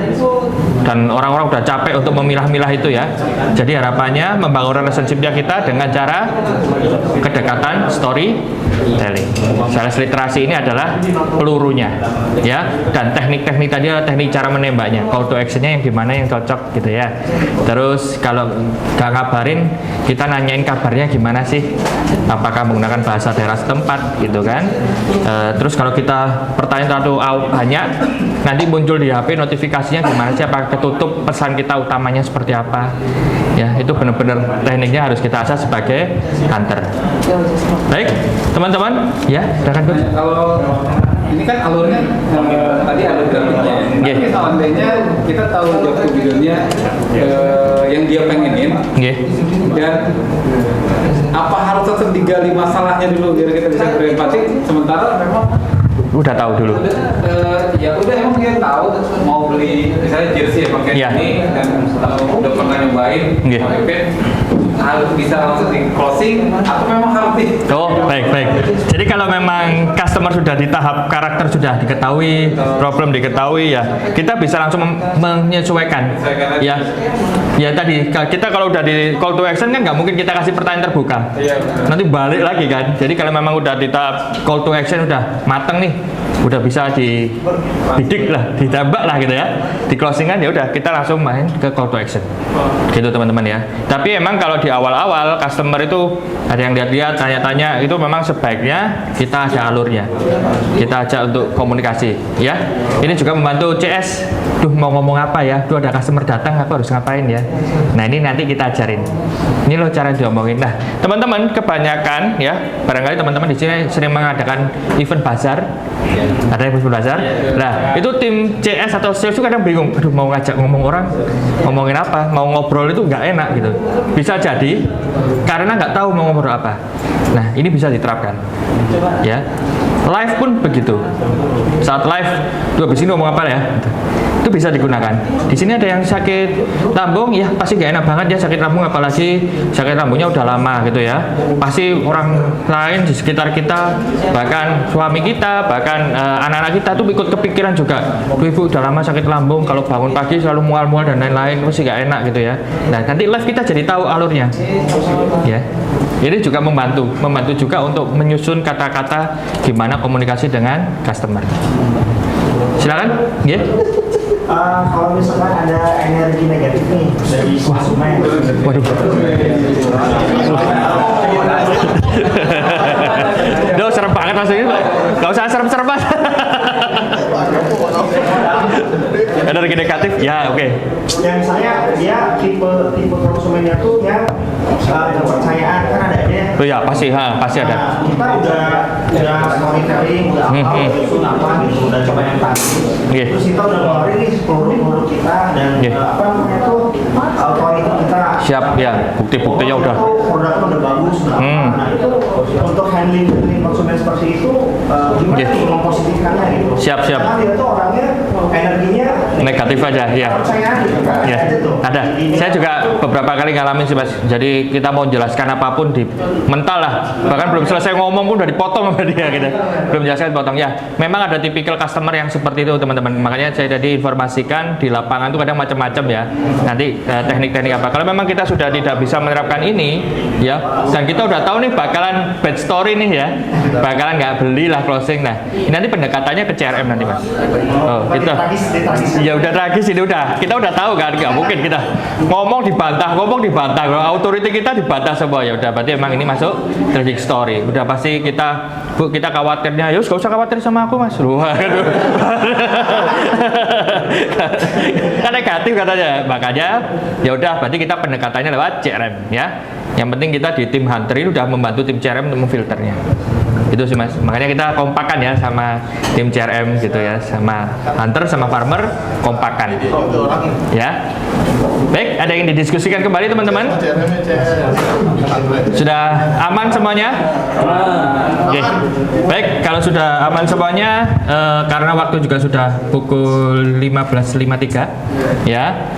Dan orang-orang udah capek untuk memilah-milah itu ya. Jadi harapannya membangun relationship-nya kita dengan cara kedekatan storytelling. Sales literasi ini adalah pelurunya ya. Dan teknik-teknik tadi adalah teknik cara menembaknya. Call to action-nya yang gimana yang cocok gitu ya. Terus kalau nggak ngabarin, kita nanyain kabarnya gimana sih, apakah menggunakan bahasa daerah setempat gitu kan. Terus kalau kita pertanyaan terlalu banyak, nanti muncul di HP notifikasinya gimana sih, apakah ketutup pesan kita utamanya seperti apa ya. Itu benar-benar tekniknya harus kita asah sebagai hunter. Baik teman-teman ya, silakan Gus. Kalau ini kan alurnya tadi ada grafiknya. Nggih. Tapi seandainya kita tahu job to be-nya yang dia pengenin Nggih. dan apa harus tetap digali masalahnya dulu biar kita bisa berempati, sementara memang Udah tahu dulu. ya udah emang dia tahu mau beli misalnya jersey ya pakai Iya. ini dan udah pernah nyobain Iya. pakai pet, harus bisa langsung di closing atau memang harus di Oh, baik. Jadi kalau memang customer sudah di tahap karakter sudah diketahui, problem diketahui ya, kita bisa langsung menyesuaikan. Ya, ya tadi kita kalau udah di call to action kan nggak mungkin kita kasih pertanyaan terbuka. Nanti balik lagi kan. Jadi kalau memang udah di tahap call to action udah mateng nih, udah bisa dibidik lah, ditembak lah gitu ya, di closingan ya udah kita langsung main ke call to action. Gitu teman-teman ya. Tapi emang kalau di awal-awal customer itu ada yang lihat-lihat, tanya-tanya, itu memang sebaiknya kita ada alurnya. Kita ajak untuk komunikasi ya. Ini juga membantu CS. Duh, mau ngomong apa ya? Duh, ada customer datang, aku harus ngapain ya? Nah, ini nanti kita ajarin. Ini loh cara diomongin. Nah, teman-teman kebanyakan ya, barangkali teman-teman di sini sering mengadakan event bazar. Ada event bazar. Nah, itu tim CS atau sales itu kadang bingung. Aduh, mau ngajak ngomong orang, ngomongin apa? Mau ngobrol itu nggak enak gitu. Bisa jadi karena nggak tahu mau ngobrol apa. Nah, ini bisa diterapkan. Ya. Live pun begitu. Saat live, tuh habis ini ngomong apa ya? Itu bisa digunakan. Di sini ada yang sakit lambung, ya pasti gak enak banget ya sakit lambung, apalagi sakit lambungnya udah lama gitu ya. Pasti orang lain di sekitar kita, bahkan suami kita, bahkan anak-anak kita tuh ikut kepikiran juga. Ibu udah lama sakit lambung, kalau bangun pagi selalu mual-mual dan lain-lain, pasti gak enak gitu ya. Nah, nanti live kita jadi tahu alurnya. Ya. Ini juga membantu juga untuk menyusun kata-kata gimana komunikasi dengan customer. Silakan, ya. Kalau misalkan ada energi negatif nih dari konsumen. Waduh. Duh, serem banget maksudnya. Gak usah serem-serem banget. energi negatif, ya oke. Ya misalnya dia tipe konsumennya tuh yang kepercayaan kan ada aja. Oh ya pasti ada. Nah, kita udah monitoring, udah apa, itu apa gitu, udah coba yang tadi. Yeah. Terus kita udah ngeluarin nih 10 produk kita dan apa namanya tuh kualitas kita. Siap ya, bukti-buktinya udah. Produknya udah bagus, udah apa. Nah itu untuk handling konsumen seperti itu gimana Yeah. tuh mempositifkannya gitu. Siap. Karena dia tuh orangnya energinya Negatif aja, ya. Kepercayaan gitu kan. Ya, Aja tuh. ada. Saya juga beberapa kali ngalamin sih Mas. Jadi kita mau jelaskan apapun di mental lah. Bahkan belum selesai ngomong pun udah dipotong sama dia gitu. Belum jelaskan dipotong. Ya, memang ada tipikal customer yang seperti itu teman-teman. Makanya saya tadi informasikan di lapangan itu kadang macam-macam ya. Nanti teknik-teknik apa. Kalau memang kita sudah tidak bisa menerapkan ini, ya, dan kita udah tahu nih bakalan bad story nih ya, bakalan nggak beli lah closing. Nah, ini nanti pendekatannya ke CRM nanti Mas. Oh, gitu. Ya udah tragis ini udah. Kita udah tahu kan, nggak mungkin kita ngomong dibantah. Kalau authority kita dibantah semua ya udah. Berarti emang ini masuk tragic story. Udah pasti kita khawatirnya. Yus, gak usah khawatir sama aku Mas. Waduh. Kan negatif katanya. Makanya ya udah. Berarti kita pendekatannya lewat CRM ya. Yang penting kita di tim hunter ini udah membantu tim CRM untuk memfilternya. Itu sih Mas. Makanya kita kompakan ya sama tim CRM gitu ya, sama hunter sama farmer kompakan. Ya. Baik, ada yang didiskusikan kembali teman-teman? Sudah aman semuanya? Oke. Baik, kalau sudah aman semuanya, karena waktu juga sudah pukul 15.53 ya.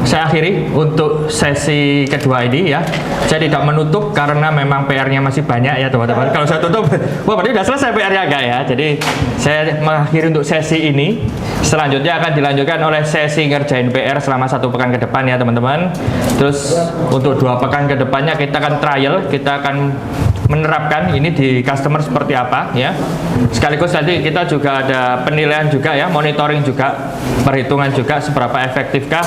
Saya akhiri untuk sesi kedua ini ya. Saya tidak menutup karena memang PR-nya masih banyak ya teman-teman. Kalau saya tutup, wah berarti sudah selesai PR-nya enggak ya. Jadi saya mengakhiri untuk sesi ini. Selanjutnya akan dilanjutkan oleh sesi ngerjain PR selama 1 pekan ke depan ya teman-teman. Terus untuk 2 pekan ke depannya kita akan trial, kita akan menerapkan ini di customer seperti apa ya. Sekaligus nanti kita juga ada penilaian juga ya, monitoring juga, perhitungan juga seberapa efektifkah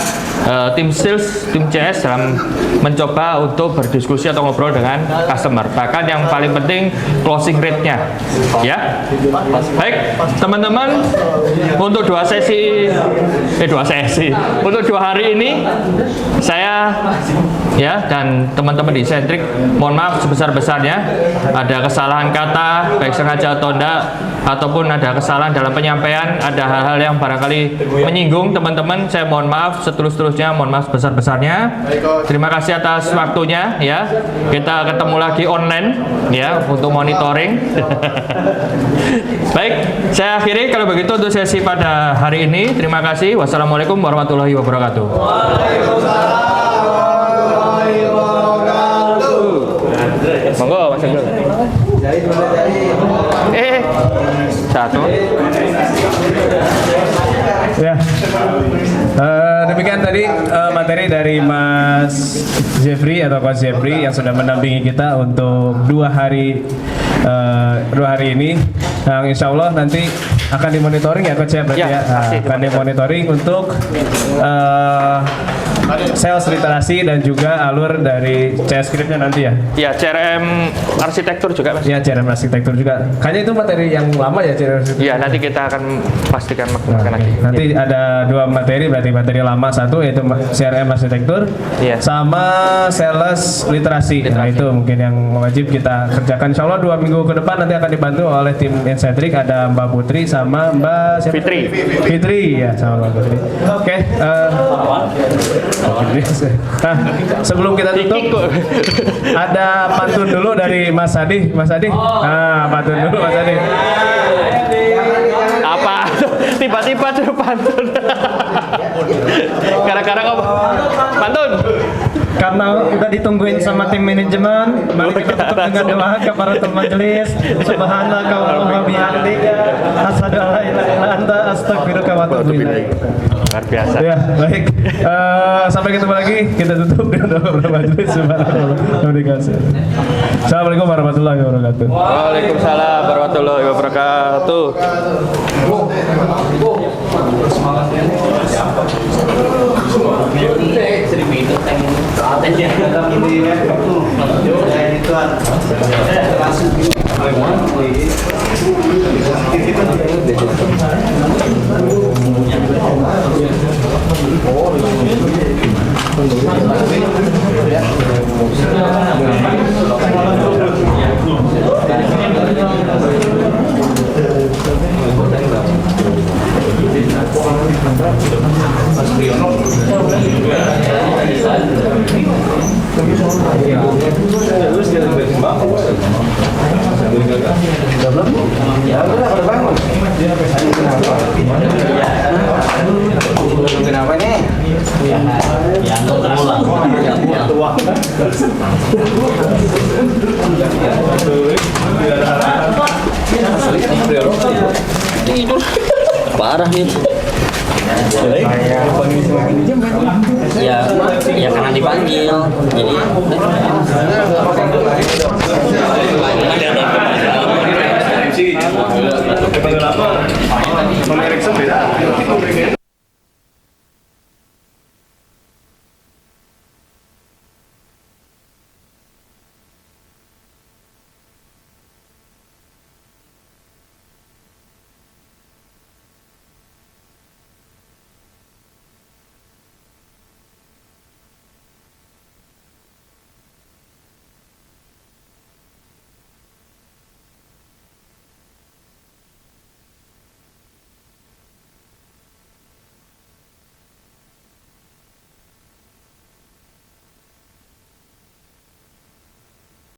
tim sales, tim CS dalam mencoba untuk berdiskusi atau ngobrol dengan customer. Bahkan yang paling penting closing rate-nya ya. Baik, teman-teman, untuk 2 sesi untuk 2 hari ini saya ya dan teman-teman di Sentrik mohon maaf sebesar-besarnya ada kesalahan kata baik sengaja atau enggak, ataupun ada kesalahan dalam penyampaian, ada hal-hal yang barangkali menyinggung teman-teman, saya mohon maaf setulus-tulusnya, mohon maaf sebesar-besarnya. Terima kasih atas waktunya ya. Kita ketemu lagi online ya untuk monitoring. Baik, saya akhiri kalau begitu untuk sesi pada hari ini. Terima kasih. Wassalamualaikum warahmatullahi wabarakatuh. Monggo Mas Anggul. Satu. Ya. Demikian tadi materi dari Mas Jeffrey atau Coach Jeffrey yang sudah mendampingi kita untuk 2 hari ini. Yang insya Allah nanti akan dimonitoring ya Coach ya, berarti ya. Akan dimonitoring untuk sales literasi dan juga alur dari CS scriptnya nanti ya. Ya, CRM arsitektur juga Mas. Ya, CRM arsitektur juga. Kayaknya itu materi yang lama ya CRM arsitektur. Iya, nanti kita akan pastikan maksimalkan lagi. Nanti ada 2 materi, berarti materi lama 1 yaitu CRM arsitektur, sama sales literasi. Nah itu mungkin yang wajib kita kerjakan. Insya Allah 2 minggu ke depan nanti akan dibantu oleh tim Incentric, ada Mbak Putri sama Mbak Fitri ya, sama Mbak Putri. Oke. Nah, sebelum kita tutup ada pantun dulu dari Mas Adi. Nah, pantun dulu Mas Adi. Apa? Tiba-tiba suruh pantun. Gara-gara apa? Pantun. Karena udah ditungguin sama tim manajemen, mari kita tutup dengan doa kafaratul majelis. Subhanaka wa bihamdika, asyhadu an la ilaha illa anta, astaghfiruka wa atubu ilaik. Luar biasa. Ya, baik. Sampai ketemu lagi. Kita tutup dengan doa bermajelis. Assalamualaikum warahmatullahi wabarakatuh. Waalaikumsalam warahmatullahi wabarakatuh. Kita Kenapa nih? Ya, Parah nih. Ya karena dipanggil. Jadi Erikson beda.